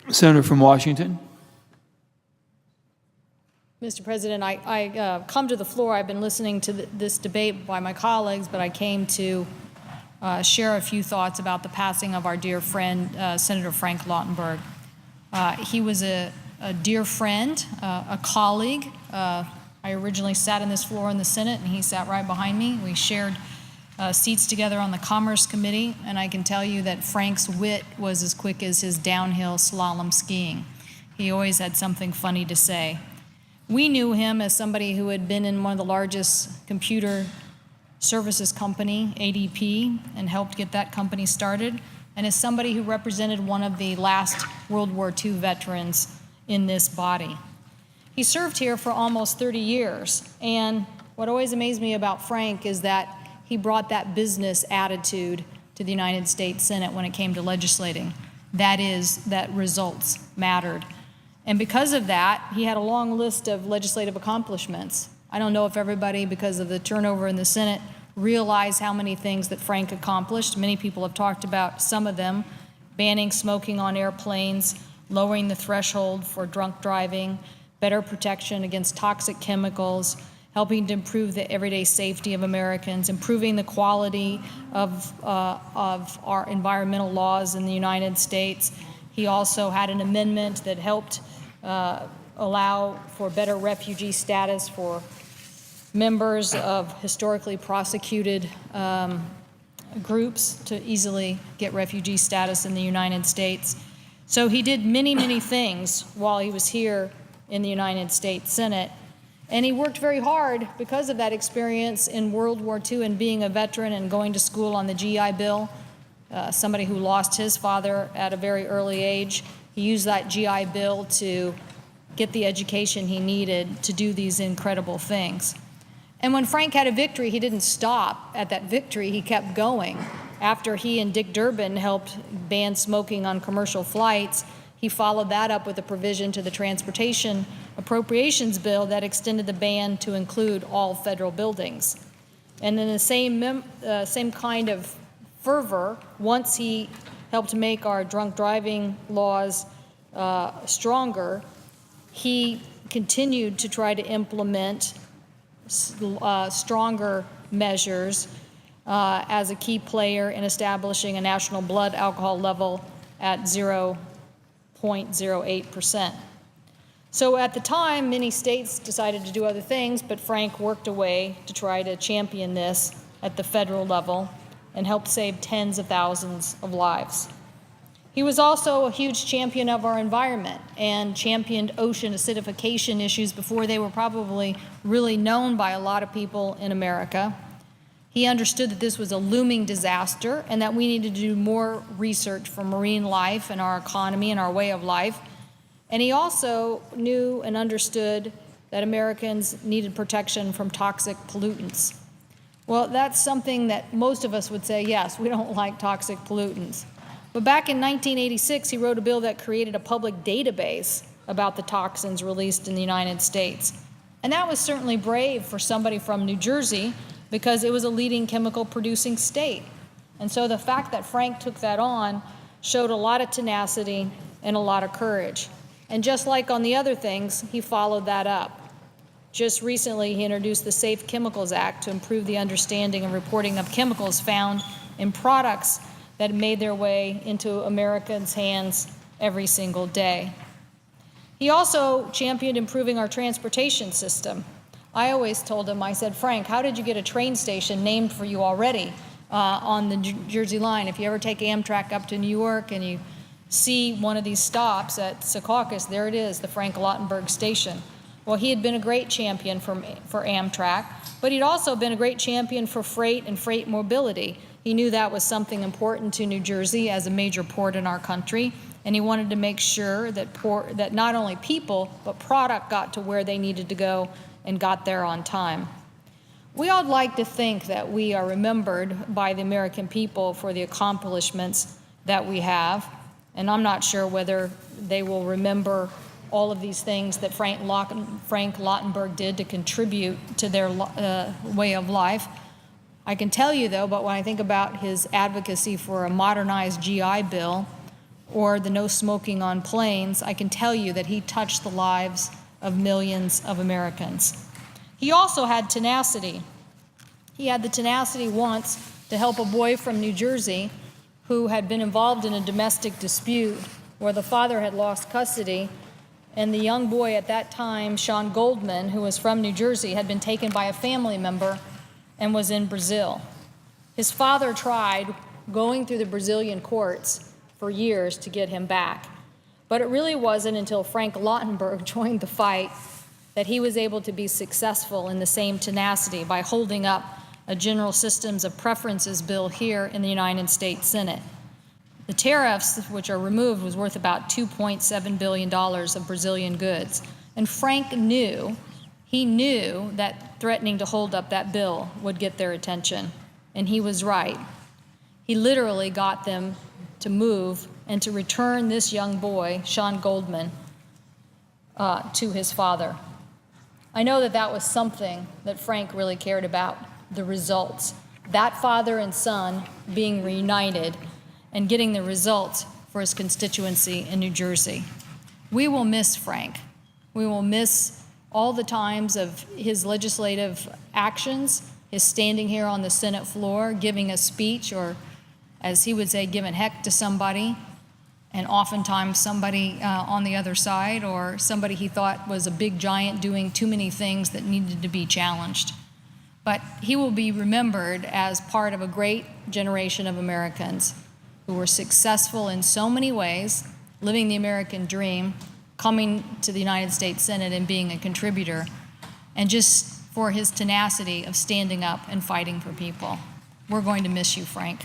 Senator from Washington. Mr. President, I come to the floor. I've been listening to this debate by my colleagues, but I came to share a few thoughts about the passing of our dear friend, Senator Frank Lautenberg. He was a dear friend, a colleague. I originally sat on this floor in the Senate, and he sat right behind me. We shared seats together on the Commerce Committee, and I can tell you that Frank's wit was as quick as his downhill slalom skiing. He always had something funny to say. We knew him as somebody who had been in one of the largest computer services company, ADP, and helped get that company started, and as somebody who represented one of the last World War II veterans in this body. He served here for almost 30 years, and what always amazed me about Frank is that he brought that business attitude to the United States Senate when it came to legislating. That is, that results mattered. And because of that, he had a long list of legislative accomplishments. I don't know if everybody, because of the turnover in the Senate, realize how many things that Frank accomplished. Many people have talked about some of them: banning smoking on airplanes, lowering the threshold for drunk driving, better protection against toxic chemicals, helping to improve the everyday safety of Americans, improving the quality of our environmental laws in the United States. He also had an amendment that helped allow for better refugee status for members of historically prosecuted groups to easily get refugee status in the United States. So he did many, many things while he was here in the United States Senate. And he worked very hard because of that experience in World War II and being a veteran and going to school on the GI Bill. Somebody who lost his father at a very early age. He used that GI Bill to get the education he needed to do these incredible things. And when Frank had a victory, he didn't stop at that victory. He kept going. After he and Dick Durbin helped ban smoking on commercial flights, he followed that up with a provision to the Transportation Appropriations Bill that extended the ban to include all federal buildings. And in the same kind of fervor, once he helped make our drunk driving laws stronger, he continued to try to implement stronger measures as a key player in establishing a national blood alcohol level at 0.08%. So at the time, many states decided to do other things, but Frank worked away to try to champion this at the federal level and helped save tens of thousands of lives. He was also a huge champion of our environment and championed ocean acidification issues before they were probably really known by a lot of people in America. He understood that this was a looming disaster and that we needed to do more research for marine life and our economy and our way of life. And he also knew and understood that Americans needed protection from toxic pollutants. Well, that's something that most of us would say, yes, we don't like toxic pollutants. But back in 1986, he wrote a bill that created a public database about the toxins released in the United States. And that was certainly brave for somebody from New Jersey because it was a leading chemical producing state. And so the fact that Frank took that on showed a lot of tenacity and a lot of courage. And just like on the other things, he followed that up. Just recently, he introduced the Safe Chemicals Act to improve the understanding and reporting of chemicals found in products that made their way into Americans' hands every single day. He also championed improving our transportation system. I always told him, I said, Frank, how did you get a train station named for you already on the Jersey line? If you ever take Amtrak up to New York and you see one of these stops at Secaucus, there it is, the Frank Lautenberg station. Well, he had been a great champion for Amtrak, but he'd also been a great champion for freight and freight mobility. He knew that was something important to New Jersey as a major port in our country, and he wanted to make sure that not only people, but product got to where they needed to go and got there on time. We all like to think that we are remembered by the American people for the accomplishments that we have, and I'm not sure whether they will remember all of these things that Frank Lautenberg did to contribute to their way of life. I can tell you, though, but when I think about his advocacy for a modernized GI Bill, or the no smoking on planes, I can tell you that he touched the lives of millions of Americans. He also had tenacity. He had the tenacity once to help a boy from New Jersey who had been involved in a domestic dispute where the father had lost custody, and the young boy at that time, Sean Goldman, who was from New Jersey, had been taken by a family member and was in Brazil. His father tried going through the Brazilian courts for years to get him back, but it really wasn't until Frank Lautenberg joined the fight that he was able to be successful in the same tenacity by holding up a general systems of preferences bill here in the United States Senate. The tariffs which are removed was worth about $2.7 billion of Brazilian goods. And Frank knew that threatening to hold up that bill would get their attention. And he was right. He literally got them to move and to return this young boy, Sean Goldman, to his father. I know that that was something that Frank really cared about, the results. That father and son being reunited and getting the results for his constituency in New Jersey. We will miss Frank. We will miss all the times of his legislative actions, his standing here on the Senate floor, giving a speech, or as he would say, giving heck to somebody, and oftentimes somebody on the other side, or somebody he thought was a big giant doing too many things that needed to be challenged. But he will be remembered as part of a great generation of Americans who were successful in so many ways, living the American dream, coming to the United States Senate and being a contributor, and just for his tenacity of standing up and fighting for people. We're going to miss you, Frank.